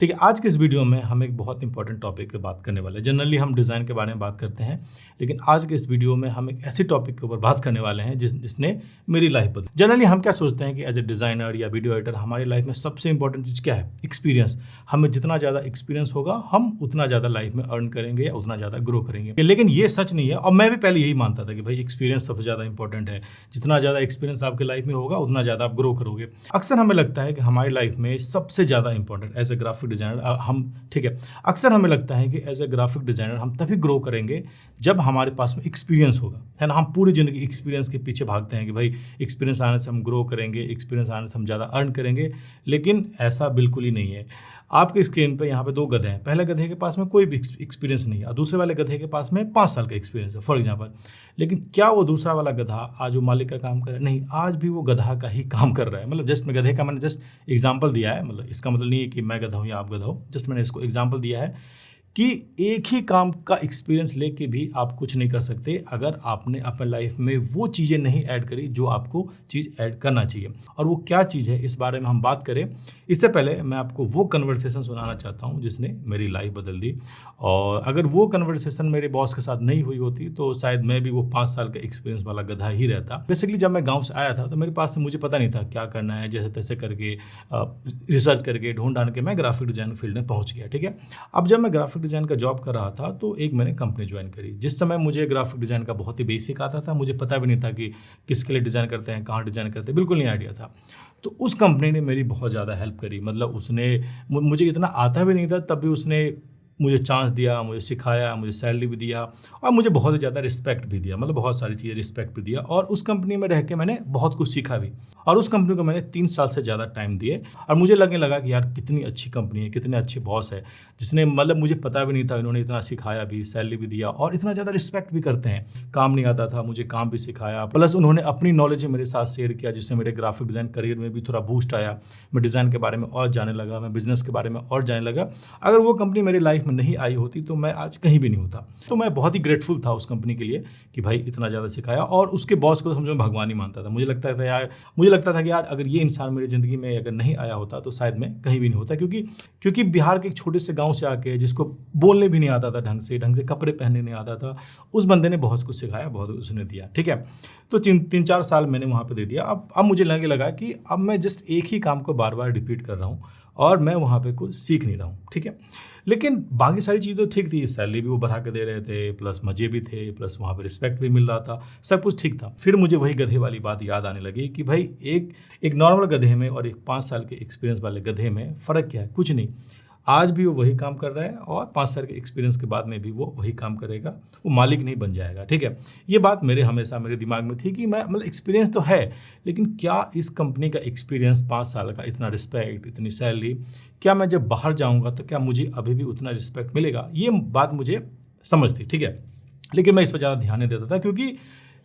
ठीक है, आज के इस वीडियो में हम एक बहुत इंपॉर्टेंट टॉपिक पे बात करने वाले हैं। जनरली हम डिज़ाइन के बारे में बात करते हैं, लेकिन आज के इस वीडियो में हम एक ऐसे टॉपिक के ऊपर बात करने वाले हैं जिसने मेरी लाइफ बदली। जनरली हम क्या सोचते हैं कि एज ए डिज़ाइनर या वीडियो एडिटर हमारी लाइफ में सबसे इंपॉर्टेंट चीज़ क्या है? एक्सपीरियंस। हमें जितना ज़्यादा एक्सपीरियंस होगा हम उतना ज़्यादा लाइफ में अर्न करेंगे या उतना ज़्यादा ग्रो करेंगे। लेकिन ये सच नहीं है, और मैं भी पहले यही मानता था कि भाई एक्सपीरियंस सबसे ज़्यादा इंपॉर्टेंट है। जितना ज़्यादा एक्सपीरियंस आपके लाइफ में होगा उतना ज़्यादा आप ग्रो करोगे। अक्सर हमें लगता है कि हमारी लाइफ में सबसे ज़्यादा important as a graphic designer ठीक है, अक्सर हमें लगता है कि एज ए ग्राफिक डिज़ाइनर हम तभी ग्रो करेंगे जब हमारे पास में एक्सपीरियंस होगा, है ना। हम पूरी ज़िंदगी एक्सपीरियंस के पीछे भागते हैं कि भाई एक्सपीरियंस आने से हम ग्रो करेंगे, एक्सपीरियंस आने से हम ज़्यादा अर्न करेंगे, लेकिन ऐसा बिल्कुल ही नहीं है। आपके स्क्रीन पे यहाँ पे दो गधे हैं। पहले गधे के पास में कोई भी एक्सपीरियंस नहीं है और दूसरे वाले गधे के पास में 5 साल का एक्सपीरियंस है, फॉर एग्जाम्पल। लेकिन क्या वो दूसरा वाला गधा आज वो मालिक का काम कर रहा है? नहीं, आज भी वो गधा का ही काम कर रहा है। मतलब जस्ट मैं गधे का मैंने जस्ट एग्जाम्पल दिया है, मतलब इसका मतलब नहीं है कि मैं गधा हूँ या आप गधा हो, जस्ट मैंने इसको एग्जाम्पल दिया है कि एक ही काम का एक्सपीरियंस लेके भी आप कुछ नहीं कर सकते अगर आपने अपने लाइफ में वो चीज़ें नहीं ऐड करी जो आपको चीज़ ऐड करना चाहिए। और वो क्या चीज़ है, इस बारे में हम बात करें इससे पहले मैं आपको वो कन्वर्सेशन सुनाना चाहता हूँ जिसने मेरी लाइफ बदल दी। और अगर वो कन्वर्सेशन मेरे बॉस के साथ नहीं हुई होती तो शायद मैं भी वो 5 साल का एक्सपीरियंस वाला गधा ही रहता। बेसिकली जब मैं गाँव से आया था तो मेरे पास मुझे पता नहीं था क्या करना है, जैसे तैसे करके रिसर्च करके ढूंढ ढांड के मैं ग्राफिक डिज़ाइन फील्ड में पहुँच गया। ठीक है, अब जब मैं ग्राफिक डिज़ाइन का जॉब कर रहा था तो एक मैंने कंपनी ज्वाइन करी। जिस समय मुझे ग्राफिक डिज़ाइन का बहुत ही बेसिक आता था, मुझे पता भी नहीं था कि किसके लिए डिज़ाइन करते हैं, कहाँ डिज़ाइन करते हैं, बिल्कुल नहीं आइडिया था। तो उस कंपनी ने मेरी बहुत ज़्यादा हेल्प करी। मतलब उसने मुझे इतना आता भी नहीं था, तब भी उसने मुझे चांस दिया, मुझे सिखाया, मुझे सैलरी भी दिया और मुझे बहुत ही ज़्यादा रिस्पेक्ट भी दिया। मतलब बहुत सारी चीज़ें रिस्पेक्ट भी दिया और उस कंपनी में रह के मैंने बहुत कुछ सीखा भी। और उस कंपनी को मैंने 3 साल से ज़्यादा टाइम दिए और मुझे लगने लगा कि यार कितनी अच्छी कंपनी है, कितने अच्छे बॉस है, जिसने मतलब मुझे पता भी नहीं था, इन्होंने इतना सिखाया भी, सैलरी भी दिया और इतना ज़्यादा रिस्पेक्ट भी करते हैं। काम नहीं आता था, मुझे काम भी सिखाया, प्लस उन्होंने अपनी नॉलेज मेरे साथ शेयर किया, जिससे मेरे ग्राफिक डिज़ाइन करियर में भी थोड़ा बूस्ट आया। मैं डिज़ाइन के बारे में और जाने लगा, मैं बिजनेस के बारे में और जाने लगा। अगर वो कंपनी मेरी लाइफ में नहीं आई होती तो मैं आज कहीं भी नहीं होता। तो मैं बहुत ही ग्रेटफुल था उस कंपनी के लिए कि भाई इतना ज़्यादा सिखाया। और उसके बॉस को तो समझो मैं भगवान ही मानता था। मुझे लगता था कि यार अगर ये इंसान मेरी ज़िंदगी में अगर नहीं आया होता तो शायद मैं कहीं भी नहीं होता, क्योंकि बिहार के एक छोटे से गाँव से आके जिसको बोलने भी नहीं आता था ढंग से कपड़े पहनने नहीं आता था, उस बंदे ने बहुत कुछ सिखाया, बहुत कुछ उसने दिया। ठीक है, तो 3-4 साल मैंने वहाँ पर दे दिया। अब मुझे लगने लगा कि अब मैं जस्ट एक ही काम को बार बार रिपीट कर रहा हूँ और मैं वहाँ पे कुछ सीख नहीं रहा हूँ। ठीक है, लेकिन बाकी सारी चीज़ें तो ठीक थी, सैलरी भी वो बढ़ा के दे रहे थे, प्लस मज़े भी थे, प्लस वहाँ पे रिस्पेक्ट भी मिल रहा था, सब कुछ ठीक था। फिर मुझे वही गधे वाली बात याद आने लगी कि भाई एक नॉर्मल गधे में और एक 5 साल के एक्सपीरियंस वाले गधे में फ़र्क क्या है? कुछ नहीं। आज भी वो वही काम कर रहा है और 5 साल के एक्सपीरियंस के बाद में भी वो वही काम करेगा, वो मालिक नहीं बन जाएगा। ठीक है, ये बात हमेशा मेरे दिमाग में थी कि मैं मतलब एक्सपीरियंस तो है, लेकिन क्या इस कंपनी का एक्सपीरियंस 5 साल का, इतना रिस्पेक्ट, इतनी सैलरी, क्या मैं जब बाहर जाऊँगा तो क्या मुझे अभी भी उतना रिस्पेक्ट मिलेगा? ये बात मुझे समझ थी। ठीक है, लेकिन मैं इस पर ज़्यादा ध्यान नहीं देता था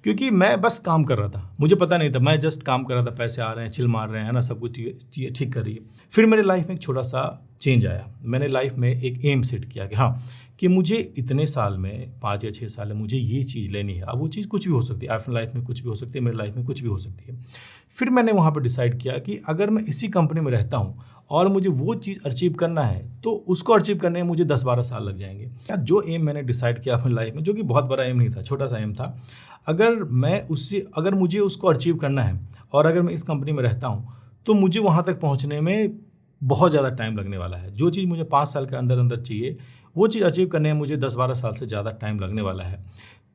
क्योंकि मैं बस काम कर रहा था, मुझे पता नहीं था, मैं जस्ट काम कर रहा था, पैसे आ रहे हैं, चिल मार रहे हैं, है ना, सब कुछ चीज़ें ठीक कर रही है। फिर मेरे लाइफ में एक छोटा सा चेंज आया। मैंने लाइफ में एक एम सेट किया कि हाँ, कि मुझे इतने साल में 5 या 6 साल में मुझे ये चीज़ लेनी है। अब वो चीज़ कुछ भी हो सकती है, आपकी लाइफ में कुछ भी हो सकती है, मेरी लाइफ में कुछ भी हो सकती है। फिर मैंने वहाँ पर डिसाइड किया कि अगर मैं इसी कंपनी में रहता हूँ और मुझे वो चीज़ अचीव करना है तो उसको अचीव करने में मुझे 10-12 साल लग जाएंगे। यार जो एम मैंने डिसाइड किया अपनी लाइफ में, जो कि बहुत बड़ा एम नहीं था, छोटा सा एम था, अगर मुझे उसको अचीव करना है और अगर मैं इस कंपनी में रहता हूँ तो मुझे वहाँ तक पहुँचने में बहुत ज़्यादा टाइम लगने वाला है। जो चीज़ मुझे 5 साल के अंदर चाहिए, वो चीज़ अचीव करने में मुझे 10-12 साल से ज़्यादा टाइम लगने वाला है।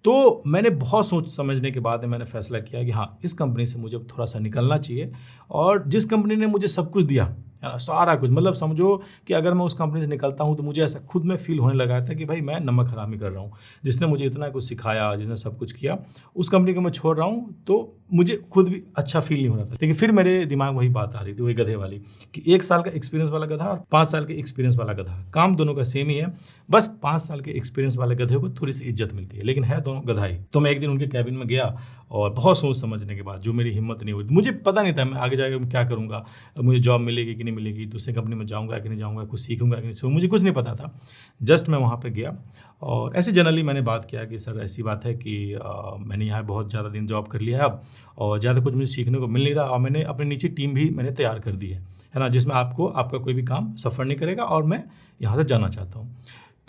तो मैंने बहुत सोच समझने के बाद मैंने फैसला किया कि हाँ, इस कंपनी से मुझे थोड़ा सा निकलना चाहिए। और जिस कंपनी ने मुझे सब कुछ दिया, है ना, सारा कुछ, मतलब समझो कि अगर मैं उस कंपनी से निकलता हूँ तो मुझे ऐसा खुद में फील होने लगा था कि भाई मैं नमक हरामी कर रहा हूँ। जिसने मुझे इतना कुछ सिखाया, जिसने सब कुछ किया, उस कंपनी को मैं छोड़ रहा हूँ तो मुझे खुद भी अच्छा फील नहीं हो रहा था। लेकिन फिर मेरे दिमाग वही बात आ रही थी, वही गधे वाली, कि 1 साल का एक्सपीरियंस वाला गधा और 5 साल के एक्सपीरियंस वाला गधा, काम दोनों का सेम ही है, बस 5 साल के एक्सपीरियंस वाले गधे को थोड़ी सी इज्जत मिलती है, लेकिन है दोनों गधा ही। तो मैं एक दिन उनके कैबिन में गया और बहुत सोच समझने के बाद, जो मेरी हिम्मत नहीं हुई, मुझे पता नहीं था मैं आगे जाकर क्या करूँगा, मुझे जॉब मिलेगी कि नहीं मिलेगी, दूसरी कंपनी में जाऊँगा कि नहीं जाऊँगा, कुछ सीखूंगा कि नहीं सीखूंगा, मुझे कुछ नहीं पता था। जस्ट मैं वहाँ पे गया और ऐसे जनरली मैंने बात किया कि सर ऐसी बात है कि मैंने यहाँ बहुत ज़्यादा दिन जॉब कर लिया है अब, और ज़्यादा कुछ मुझे सीखने को मिल नहीं रहा, और मैंने अपने नीचे टीम भी मैंने तैयार कर दी है ना, जिसमें आपका कोई भी काम सफ़र नहीं करेगा, और मैं यहाँ से जाना चाहता हूँ।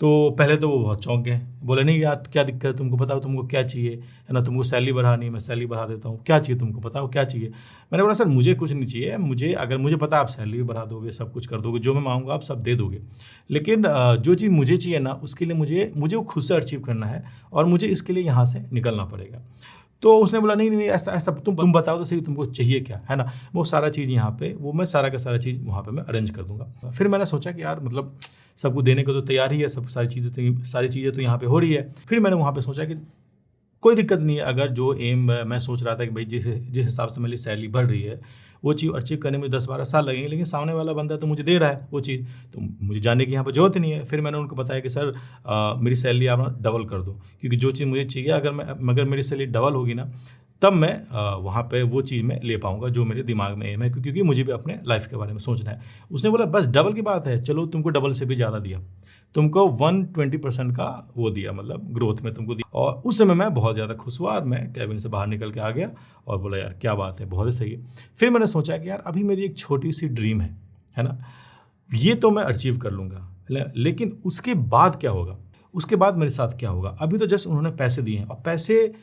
तो पहले तो वो बहुत चौंक गए, बोले नहीं यार क्या दिक्कत है, तुमको बताओ तुमको क्या चाहिए, है ना, तुमको सैलरी बढ़ानी है, मैं सैलरी बढ़ा देता हूँ, क्या चाहिए तुमको बताओ क्या चाहिए। मैंने बोला सर मुझे कुछ नहीं चाहिए, अगर मुझे पता आप सैलरी भी बढ़ा दोगे, सब कुछ कर दोगे, जो मैं मांगूंगा आप सब दे दोगे, लेकिन जो चीज़ मुझे चाहिए ना उसके लिए मुझे वो खुद से अचीव करना है, और मुझे इसके लिए यहाँ से निकलना पड़ेगा। तो उसने बोला नहीं नहीं ऐसा तुम बताओ तो सही तुमको चाहिए क्या, है ना, वो सारा चीज़ यहाँ पे वो मैं सारा का सारा चीज़ वहाँ पे मैं अरेंज कर दूंगा। फिर मैंने सोचा कि यार मतलब सबको देने को तो तैयार ही है, सब सारी चीज़ें तो यहाँ पे हो रही है। फिर मैंने वहाँ पे सोचा कि कोई दिक्कत नहीं है, अगर जो एम मैं सोच रहा था कि भाई जिस हिसाब से मेरी सैलरी बढ़ रही है वो चीज़ अचीव करने में 10-12 साल लगेंगे, लेकिन सामने वाला बंदा तो मुझे दे रहा है वो चीज़, तो मुझे जाने की यहाँ पर जरूरत नहीं है। फिर मैंने उनको बताया कि सर मेरी सैलरी आप डबल कर दो, क्योंकि जो चीज़ मुझे चाहिए अगर मेरी सैलरी डबल होगी ना तब मैं वहाँ पे वो चीज़ मैं ले पाऊँगा जो मेरे दिमाग में एम है, क्योंकि मुझे भी अपने लाइफ के बारे में सोचना है। उसने बोला बस डबल की बात है, चलो तुमको डबल से भी ज़्यादा दिया, तुमको 120% का वो दिया, मतलब ग्रोथ में तुमको दिया। और उस समय मैं बहुत ज़्यादा खुश हुआ और मैं कैबिन से बाहर निकल के आ गया और बोला यार क्या बात है, बहुत ही सही है। फिर मैंने सोचा कि यार अभी मेरी एक छोटी सी ड्रीम है ना, ये तो मैं अचीव कर लूँगा, लेकिन उसके बाद क्या होगा, उसके बाद मेरे साथ क्या होगा। अभी तो जस्ट उन्होंने पैसे दिए हैं, और पैसे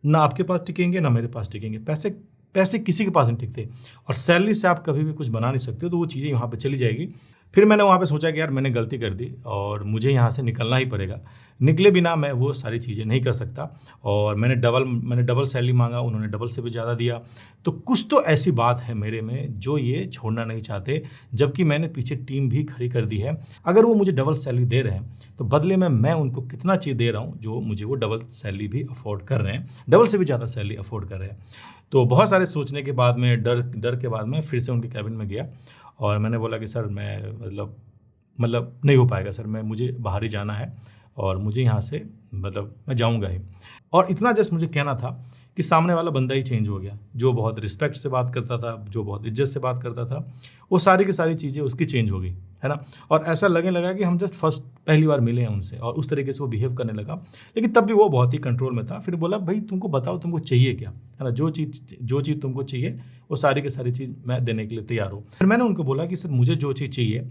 ना आपके पास टिकेंगे ना मेरे पास टिकेंगे, पैसे किसी के पास नहीं टिकते, और सैलरी से आप कभी भी कुछ बना नहीं सकते, तो वो चीज़ें यहाँ पे चली जाएगी। फिर मैंने वहाँ पे सोचा कि यार मैंने गलती कर दी और मुझे यहाँ से निकलना ही पड़ेगा, निकले बिना मैं वो सारी चीज़ें नहीं कर सकता। और मैंने डबल सैलरी मांगा, उन्होंने डबल से भी ज़्यादा दिया। तो कुछ तो ऐसी बात है मेरे में जो ये छोड़ना नहीं चाहते, जबकि मैंने पीछे टीम भी खड़ी कर दी है। अगर वो मुझे डबल सैलरी दे रहे हैं तो बदले में मैं उनको कितना चीज़ दे रहा हूँ जो मुझे वो डबल सैलरी भी अफोर्ड कर रहे हैं, डबल से भी ज़्यादा सैलरी अफोर्ड कर रहे हैं। तो बहुत सारे सोचने के बाद में डर के बाद में फिर से उनके कैबिन में गया और मैंने बोला कि सर मैं मतलब नहीं हो पाएगा सर, मुझे बाहर ही जाना है और मुझे यहाँ से मैं जाऊँगा ही। और इतना जस्ट मुझे कहना था कि सामने वाला बंदा ही चेंज हो गया, जो बहुत रिस्पेक्ट से बात करता था, जो बहुत इज्जत से बात करता था, वो सारी की सारी चीज़ें उसकी चेंज हो गई, है ना। और ऐसा लगने लगा कि हम जस्ट पहली बार मिले हैं उनसे, और उस तरीके से वो बिहेव करने लगा। लेकिन तब भी वो बहुत ही कंट्रोल में था। फिर बोला भाई तुमको बताओ तुमको चाहिए क्या, है ना, जो चीज़ तुमको चाहिए वो सारी की सारी चीज़ मैं देने के लिए तैयार हूँ। फिर मैंने उनको बोला कि सर मुझे जो चीज़ चाहिए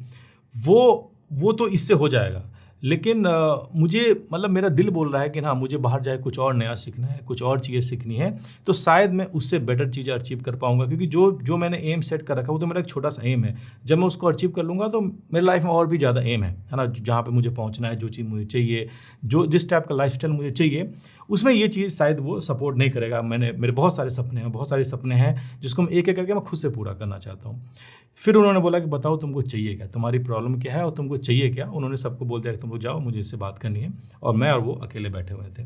वो तो इससे हो जाएगा, लेकिन मुझे मेरा दिल बोल रहा है कि हाँ मुझे बाहर जाए कुछ और नया सीखना है, कुछ और चीज़ें सीखनी है, तो शायद मैं उससे बेटर चीज़ें अचीव कर पाऊंगा। क्योंकि जो मैंने एम सेट कर रखा वो तो मेरा एक छोटा सा एम है, जब मैं उसको अचीव कर लूँगा तो मेरी लाइफ में और भी ज़्यादा एम है ना, जहाँ पे मुझे पहुँचना है, जो चीज़ मुझे चाहिए, जिस टाइप का लाइफस्टाइल मुझे चाहिए, उसमें ये चीज़ शायद वो सपोर्ट नहीं करेगा। मेरे बहुत सारे सपने हैं जिसको मैं एक एक करके मैं खुद से पूरा करना चाहता हूँ। फिर उन्होंने बोला कि बताओ तुमको चाहिए क्या, तुम्हारी प्रॉब्लम क्या है और तुमको चाहिए क्या। उन्होंने सबको बोल दिया कि तुम लोग जाओ, मुझे इससे बात करनी है, और मैं और वो अकेले बैठे हुए थे।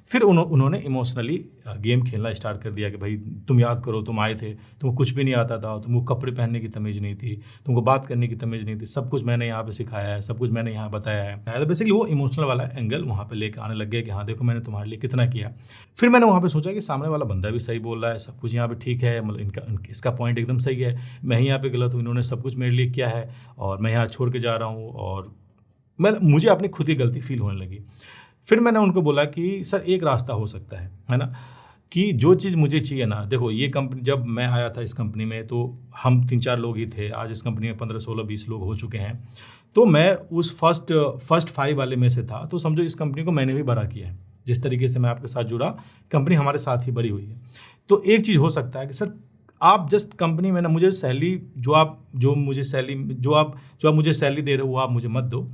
फिर उन्होंने इमोशनली गेम खेलना स्टार्ट कर दिया कि भाई तुम याद करो तुम आए थे, तुमको कुछ भी नहीं आता था, तुमको कपड़े पहनने की तमीज़ नहीं थी, तुमको बात करने की तमीज़ नहीं थी, सब कुछ मैंने यहाँ पे सिखाया है, सब कुछ मैंने यहाँ बताया है। तो बेसिकली वो इमोशनल वाला एंगल वहाँ पे लेकर आने लग गया कि हाँ देखो मैंने तुम्हारे लिए कितना किया। फिर मैंने वहाँ पे सोचा कि सामने वाला बंदा भी सही बोल रहा है, सब कुछ यहाँ पे ठीक है, इसका पॉइंट एकदम सही है, मैं ही यहाँ पे गलत हूँ, इन्होंने सब कुछ मेरे लिए किया है और मैं यहाँ छोड़ के जा रहा हूँ, और मुझे अपनी खुद ही गलती फील होने लगी। फिर मैंने उनको बोला कि सर एक रास्ता हो सकता है ना, कि जो चीज़ मुझे चाहिए ना, देखो ये कंपनी, जब मैं आया था इस कंपनी में तो हम 3-4 लोग ही थे, आज इस कंपनी में 15-16-20 लोग हो चुके हैं। तो मैं उस फर्स्ट 5 वाले में से था, तो समझो इस कंपनी को मैंने भी बड़ा किया है। जिस तरीके से मैं आपके साथ जुड़ा, कंपनी हमारे साथ ही बड़ी हुई है। तो एक चीज़ हो सकता है कि सर आप जस्ट कंपनी में ना मुझे सैलरी जो आप मुझे सैलरी दे रहे हो वो आप मुझे मत दो,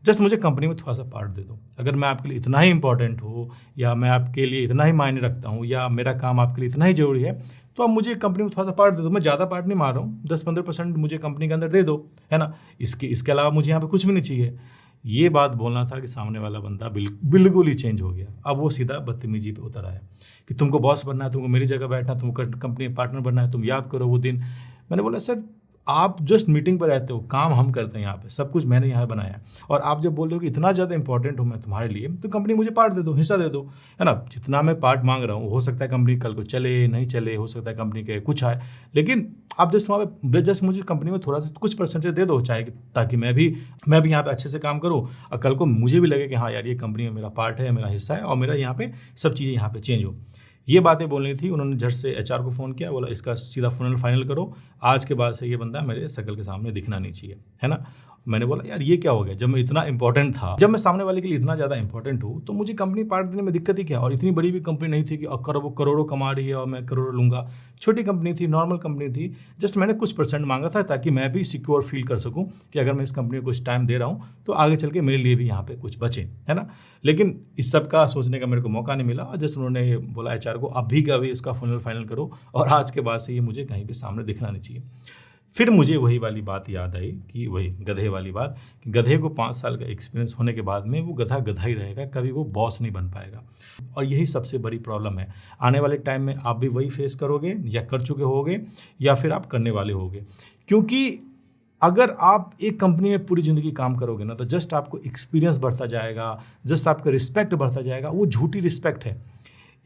जस्ट मुझे कंपनी में थोड़ा सा पार्ट दे दो। अगर मैं आपके लिए इतना ही इंपॉर्टेंट हो, या मैं आपके लिए इतना ही मायने रखता हूँ, या मेरा काम आपके लिए इतना ही ज़रूरी है, तो आप मुझे कंपनी में थोड़ा सा पार्ट दे दो। मैं ज़्यादा पार्ट नहीं मार रहा हूँ, 10-15% मुझे कंपनी के अंदर दे दो, है ना। इसके अलावा मुझे यहाँ पे कुछ भी नहीं चाहिए। ये बात बोलना था कि सामने वाला बंदा बिल्कुल ही चेंज हो गया। अब वो सीधा बदतमीजी पे उतर आया कि तुमको बॉस बनना है, तुमको मेरी जगह बैठना है, तुमको कंपनी पार्टनर बनना है, तुम याद करो वो दिन। मैंने बोला सर आप जस्ट मीटिंग पर रहते हो, काम हम करते हैं यहाँ पे, सब कुछ मैंने यहाँ बनाया है। और आप जब बोल रहे हो कि इतना ज़्यादा इंपॉर्टेंट हूँ मैं तुम्हारे लिए, तो कंपनी मुझे पार्ट दे दो, हिस्सा दे दो, है ना। जितना मैं पार्ट मांग रहा हूँ, हो सकता है कंपनी कल को चले नहीं चले, हो सकता है कंपनी के कुछ आए, लेकिन आप जस्ट वहाँ पे जस्ट मुझे कंपनी में थोड़ा सा कुछ परसेंटेज दे दो, चाहे ताकि मैं भी यहाँ पे अच्छे से काम करूँ और कल को मुझे भी लगे कि हाँ यार ये कंपनी में मेरा पार्ट है, मेरा हिस्सा है और मेरा यहाँ पे सब चीज़ें यहाँ पे चेंज हो। ये बातें बोलनी थी। उन्होंने झट से एचआर को फ़ोन किया, बोला इसका सीधा फाइनल करो, आज के बाद से ये बंदा मेरे शक्ल के सामने दिखना नहीं चाहिए, है ना। मैंने बोला यार ये क्या हो गया, जब मैं इतना इंपॉर्टेंट था, जब मैं सामने वाले के लिए इतना ज़्यादा इंपॉर्टेंट हूँ, तो मुझे कंपनी पार्ट देने में दिक्कत ही क्या। और इतनी बड़ी भी कंपनी नहीं थी कि करोड़ों कमा रही है और मैं करोड़ों लूँगा। छोटी कंपनी थी, नॉर्मल कंपनी थी, जस्ट मैंने कुछ % मांगा था ताकि मैं भी सिक्योर फील कर सकूँ कि अगर मैं इस कंपनी को कुछ टाइम दे रहा हूँ तो आगे चल के मेरे लिए भी यहाँ पे कुछ बचे, है ना। लेकिन इस सब का सोचने का मेरे को मौका नहीं मिला और जस्ट उन्होंने बोला एचआर को अभी का भी इसका फाइनल करो और आज के बाद से ये मुझे कहीं भी सामने दिखना नहीं चाहिए। फिर मुझे वही वाली बात याद आई कि वही गधे वाली बात, कि गधे को 5 साल का एक्सपीरियंस होने के बाद में वो गधा ही रहेगा, कभी वो बॉस नहीं बन पाएगा। और यही सबसे बड़ी प्रॉब्लम है। आने वाले टाइम में आप भी वही फेस करोगे, या कर चुके होगे, या फिर आप करने वाले होगे। क्योंकि अगर आप एक कंपनी में पूरी ज़िंदगी काम करोगे ना, तो जस्ट आपको एक्सपीरियंस बढ़ता जाएगा, जस्ट आपका रिस्पेक्ट बढ़ता जाएगा। वो झूठी रिस्पेक्ट है।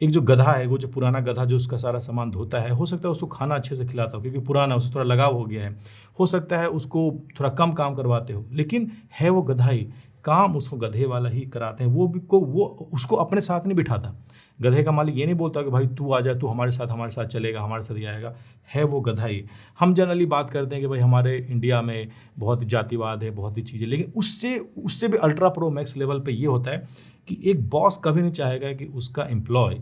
एक जो गधा है, वो जो पुराना गधा जो उसका सारा सामान धोता है, हो सकता है उसको खाना अच्छे से खिलाता हो क्योंकि पुराना, उससे थोड़ा लगाव हो गया है। हो सकता है उसको थोड़ा कम काम करवाते हो, लेकिन है वो गधा ही, काम उसको गधे वाला ही कराते हैं। वो उसको अपने साथ नहीं बिठाता। गधे का मालिक ये नहीं बोलता कि भाई तू आ जा, तू हमारे साथ चलेगा, हमारे साथ ही आएगा। है वो गधा ही। हम जनरली बात करते हैं कि भाई हमारे इंडिया में बहुत जातिवाद है, बहुत ही चीज़ें, लेकिन उससे भी अल्ट्रा प्रो मैक्स लेवल पे ये होता है कि एक बॉस कभी नहीं चाहेगा कि उसका एम्प्लॉय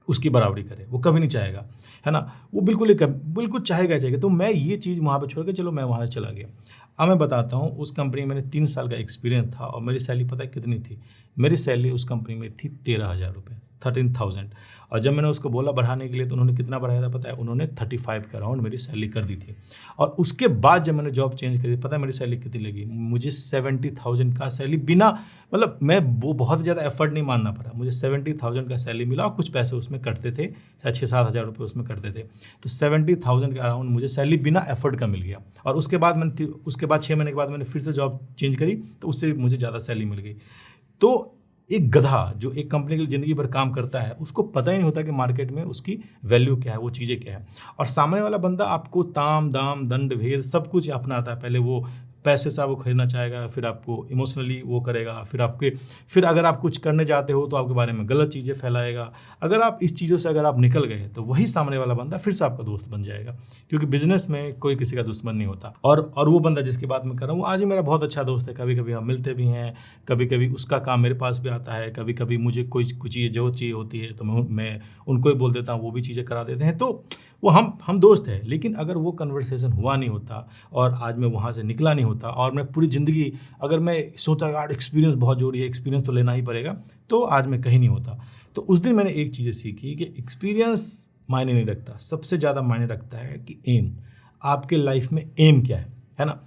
उसकी बराबरी करे, वो कभी नहीं चाहेगा, है ना। वो बिल्कुल चाहेगा। तो मैं ये चीज़ वहाँ पे छोड़ के चलो मैं वहाँ से चला गया। अब मैं बताता हूँ, उस कंपनी में मैंने 3 साल का एक्सपीरियंस था और मेरी सैलरी पता है कितनी थी। मेरी सैलरी उस कंपनी में थी 13,000 रुपये, 13,000। और जब मैंने उसको बोला बढ़ाने के लिए तो उन्होंने कितना बढ़ाया था पता है, उन्होंने 35 के अराउंड मेरी सैलरी कर दी थी। और उसके बाद जब मैंने जॉब चेंज करी, पता है मेरी सैलरी कितनी लगी, मुझे 70,000 का सैलरी, बिना मतलब मैं वो बहुत ज़्यादा एफर्ट नहीं मानना पड़ा, मुझे 70,000 का सैलरी मिला और कुछ पैसे उसमें कटते थे, शायद 6-7 हज़ार रुपये उसमें कटते थे। तो 70,000 के अराउंड मुझे सैलरी बिना एफर्ट का मिल गया। और उसके बाद 6 महीने के बाद मैंने फिर से जॉब चेंज करी, तो उससे मुझे ज़्यादा सैलरी मिल गई। तो एक गधा जो एक कंपनी के लिए ज़िंदगी भर काम करता है, उसको पता ही नहीं होता कि मार्केट में उसकी वैल्यू क्या है, वो चीज़ें क्या है। और सामने वाला बंदा आपको ताम दाम दंड भेद सब कुछ अपनाता है। पहले वो पैसे से आपको खरीदना चाहेगा, फिर आपको इमोशनली वो करेगा, फिर अगर आप कुछ करने जाते हो तो आपके बारे में गलत चीज़ें फैलाएगा। अगर आप इस चीज़ों से अगर आप निकल गए तो वही सामने वाला बंदा फिर से आपका दोस्त बन जाएगा, क्योंकि बिजनेस में कोई किसी का दुश्मन नहीं होता। और वो बंदा जिसकी बात मैं कर रहा हूँ, आज भी मेरा बहुत अच्छा दोस्त है। कभी कभी हम मिलते भी हैं, कभी कभी उसका काम मेरे पास भी आता है, कभी कभी मुझे कुछ चीज़ें जो चाहिए होती है तो मैं उनको ही बोल देता हूँ, वो भी चीज़ें करा देते हैं। तो वो हम दोस्त हैं। लेकिन अगर वो कन्वर्सेशन हुआ नहीं होता और आज मैं वहाँ से निकला नहीं होता और मैं पूरी ज़िंदगी अगर मैं सोचता यार एक्सपीरियंस बहुत जरूरी है, एक्सपीरियंस तो लेना ही पड़ेगा, तो आज मैं कहीं नहीं होता। तो उस दिन मैंने एक चीज़ें सीखी कि एक्सपीरियंस मायने नहीं रखता, सबसे ज़्यादा मायने रखता है कि एम, आपके लाइफ में एम क्या है ना।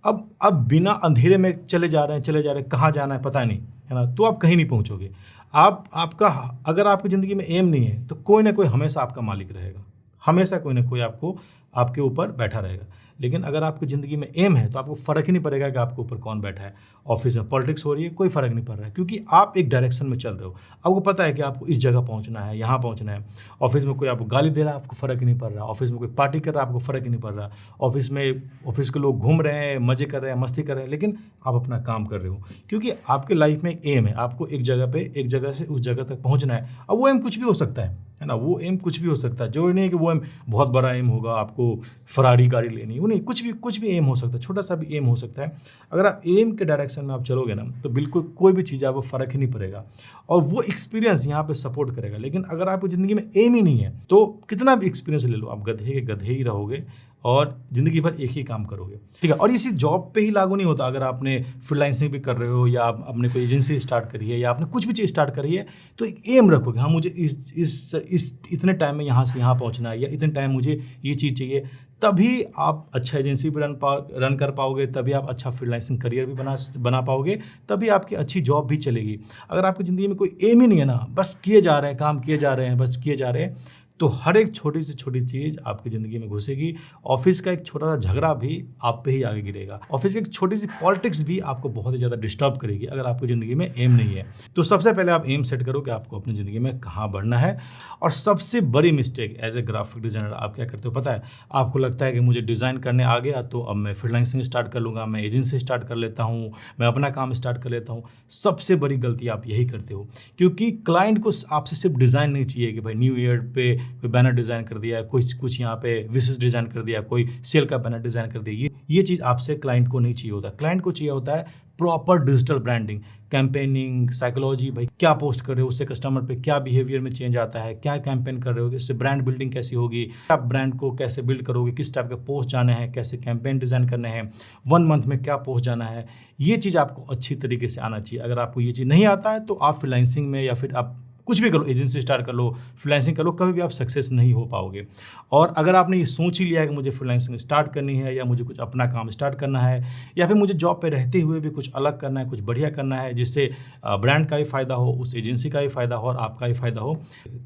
अब बिना अंधेरे में चले जा रहे हैं, कहाँ जाना है पता नहीं, है ना, तो आप कहीं नहीं पहुँचोगे। आपका अगर आपकी ज़िंदगी में एम नहीं है तो कोई ना कोई हमेशा आपका मालिक रहेगा, हमेशा कोई ना कोई आपके ऊपर बैठा रहेगा। लेकिन अगर आपकी ज़िंदगी में एम है तो आपको फ़र्क ही नहीं पड़ेगा कि आपके ऊपर कौन बैठा है। ऑफिस में पॉलिटिक्स हो रही है, कोई फ़र्क नहीं पड़ रहा है, क्योंकि आप एक डायरेक्शन में चल रहे हो। आपको पता है कि आपको इस जगह पहुंचना है, यहाँ पहुंचना है। ऑफिस में कोई आपको गाली दे रहा है, आपको फ़र्क ही नहीं पड़ रहा। ऑफिस में कोई पार्टी कर रहा है, आपको फ़र्क ही नहीं पड़ रहा। ऑफिस के लोग घूम रहे हैं, मज़े कर रहे हैं, मस्ती कर रहे हैं, लेकिन आप अपना काम कर रहे हो, क्योंकि आपके लाइफ में एक एम है। आपको एक जगह से उस जगह तक पहुँचना है। अब वो एम कुछ भी हो सकता है ना, वो एम कुछ भी हो सकता है। जो नहीं है कि वो एम बहुत बड़ा एम होगा, आपको फरारी गाड़ी लेनी, वो नहीं, कुछ भी एम हो सकता है, छोटा सा भी एम हो सकता है। अगर आप एम के डायरेक्शन में आप चलोगे ना, तो बिल्कुल कोई भी चीज़ आपको फ़र्क ही नहीं पड़ेगा और वो एक्सपीरियंस यहाँ पे सपोर्ट करेगा। लेकिन अगर आपकी ज़िंदगी में एम ही नहीं है तो कितना भी एक्सपीरियंस ले लो, आप गधे के गधे ही रहोगे और ज़िंदगी भर एक ही काम करोगे, ठीक है। और इसी जॉब पे ही लागू नहीं होता। अगर आपने फ्रीलांसिंग भी कर रहे हो, या आपने कोई एजेंसी स्टार्ट करी है, या आपने कुछ भी चीज़ स्टार्ट करी है, तो एक एम रखोगे, हाँ मुझे इस इतने टाइम में यहाँ से यहाँ पहुँचना है, या इतने टाइम मुझे ये चीज़ चाहिए, तभी आप अच्छा एजेंसी भी रन कर पाओगे, तभी आप अच्छा फ्रीलांसिंग करियर भी बना पाओगे, तभी आपकी अच्छी जॉब भी चलेगी। अगर आपकी ज़िंदगी में कोई एम ही नहीं है ना, बस किए जा रहे हैं, काम किए जा रहे हैं, बस किए जा रहे हैं, तो हर एक छोटी से छोटी चीज़ आपकी ज़िंदगी में घुसेगी। ऑफिस का एक छोटा सा झगड़ा भी आप पे ही आगे गिरेगा। ऑफिस की एक छोटी सी पॉलिटिक्स भी आपको बहुत ही ज़्यादा डिस्टर्ब करेगी अगर आपकी ज़िंदगी में एम नहीं है। तो सबसे पहले आप एम सेट करो कि आपको अपनी ज़िंदगी में कहाँ बढ़ना है। और सबसे बड़ी mistake as a graphic designer आप क्या करते हो पता है? आपको लगता है कि मुझे डिज़ाइन करने आ गया तो अब मैं फ्रीलांसिंग स्टार्ट कर लूँगा, मैं एजेंसी स्टार्ट कर लेता हूँ, मैं अपना काम स्टार्ट कर लेता हूँ। सबसे बड़ी गलती आप यही करते हो, क्योंकि क्लाइंट को आपसे सिर्फ डिज़ाइन नहीं चाहिए कि भाई न्यू ईयर पे कोई बैनर डिज़ाइन कर दिया, कुछ यहाँ पे विशेष डिज़ाइन कर दिया, कोई सेल का बैनर डिज़ाइन कर दिया। ये चीज़ आपसे क्लाइंट को नहीं चाहिए होता। क्लाइंट को चाहिए होता है proper digital branding, campaigning, psychology, भाई क्या पोस्ट कर रहे हो, उससे कस्टमर पे क्या बिहेवियर में चेंज आता है, क्या कैंपेन कर रहे हो, इससे ब्रांड बिल्डिंग कैसी होगी, आप ब्रांड को कैसे बिल्ड करोगे, किस टाइप के पोस्ट जाने हैं, कैसे कैंपेन डिज़ाइन करने हैं, 1 मंथ में क्या पोस्ट जाना है। ये चीज़ आपको अच्छी तरीके से आना चाहिए। अगर आपको ये चीज़ नहीं आता है तो आप फ्रीलांसिंग में या फिर आप कुछ भी करो, एजेंसी स्टार्ट कर लो, फ्रीलांसिंग कर लो, कभी भी आप सक्सेस नहीं हो पाओगे। और अगर आपने ये सोच ही लिया है कि मुझे फ्रीलांसिंग स्टार्ट करनी है या मुझे कुछ अपना काम स्टार्ट करना है या फिर मुझे जॉब पे रहते हुए भी कुछ अलग करना है, कुछ बढ़िया करना है जिससे ब्रांड का भी फ़ायदा हो, उस एजेंसी का भी फ़ायदा हो और आपका भी फ़ायदा हो,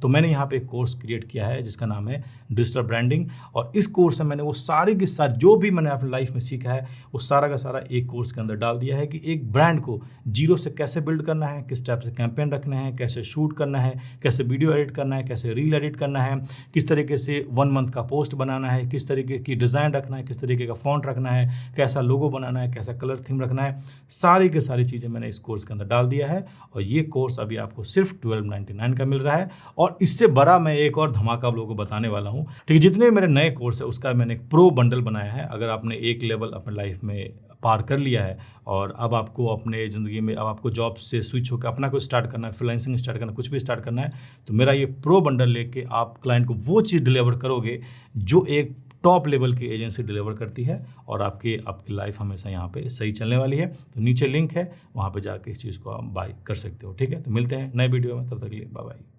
तो मैंने यहाँ पे एक कोर्स क्रिएट किया है जिसका नाम है डिजिटल ब्रांडिंग। और इस कोर्स में मैंने वो सारी की सारी जो भी मैंने अपनी लाइफ में सीखा है वो सारा का सारा एक कोर्स के अंदर डाल दिया है कि एक ब्रांड को जीरो से कैसे बिल्ड करना है, किस टाइप से कैंपेन रखना है, कैसे शूट करना है, कैसे वीडियो एडिट करना है, कैसे रील एडिट करना है, किस तरीके से 1 मंथ का पोस्ट बनाना है, किस तरीके की डिज़ाइन रखना है, किस तरीके का फॉन्ट रखना है, कैसा लोगो बनाना है, कैसा कलर थीम रखना है, सारी की सारी चीज़ें मैंने इस कोर्स के अंदर डाल दिया है। और ये कोर्स अभी आपको सिर्फ 1299 का मिल रहा है। और इससे बड़ा मैं एक और धमाका आप लोगों को बताने वाला हूँ। ठीक है, जितने मेरे नए कोर्स है उसका मैंने एक प्रो बंडल बनाया है। अगर आपने एक लेवल अपने लाइफ में पार कर लिया है और अब आपको अपने ज़िंदगी में अब आपको जॉब से स्विच होकर अपना कुछ स्टार्ट करना है, फ्रीलांसिंग स्टार्ट करना है, कुछ भी स्टार्ट करना है, तो मेरा ये प्रो बंडल लेके आप क्लाइंट को वो चीज़ डिलीवर करोगे जो एक टॉप लेवल की एजेंसी डिलीवर करती है और आपकी लाइफ हमेशा यहाँ पे सही चलने वाली है। तो नीचे लिंक है, वहाँ पे जाके इस चीज़ को आप बाय कर सकते हो। ठीक है, तो मिलते हैं नए वीडियो में, तब तक के लिए बाय बाय।